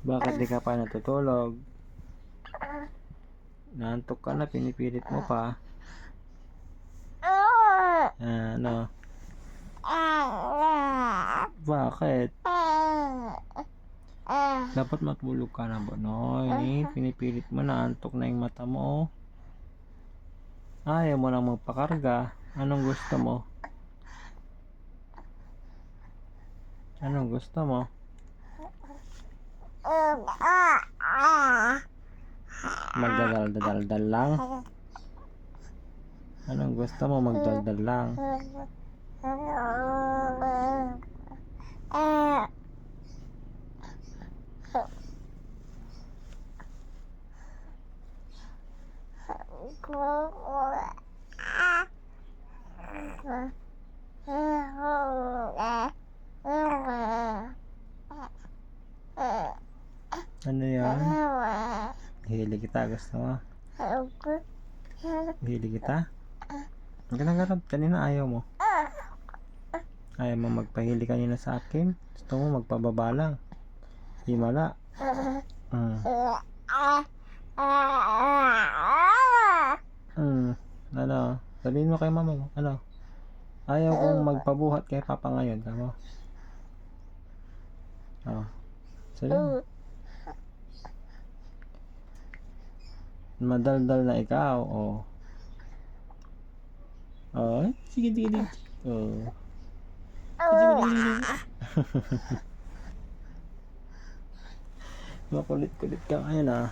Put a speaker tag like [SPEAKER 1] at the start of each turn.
[SPEAKER 1] Bakit di ka pa natutulog? Naantok ka na, pinipilit mo pa. Ano? Bakit? Dapat matulog ka na ba, Noy? Pinipilit mo, naantok na yung mata mo. Ayaw mo na magpakarga. Anong gusto mo? Anong gusto mo? Magdadal-dal lang? Anong gusto mo? Magdaldal lang? Ano yan? Hili kita, gusto mo? Hili kita? Ang ganagarap, kanina ayaw mo. Ayaw mo magpahili kanina sa akin. Gusto mo magpababa lang. Himala. Ano? Sabihin mo kay mama mo. Ano? Ayaw kong magpabuhat kay papa ngayon. Tama? Sabihin. Madaldal na ikaw. Sige. Makulit-kulit ka ngayon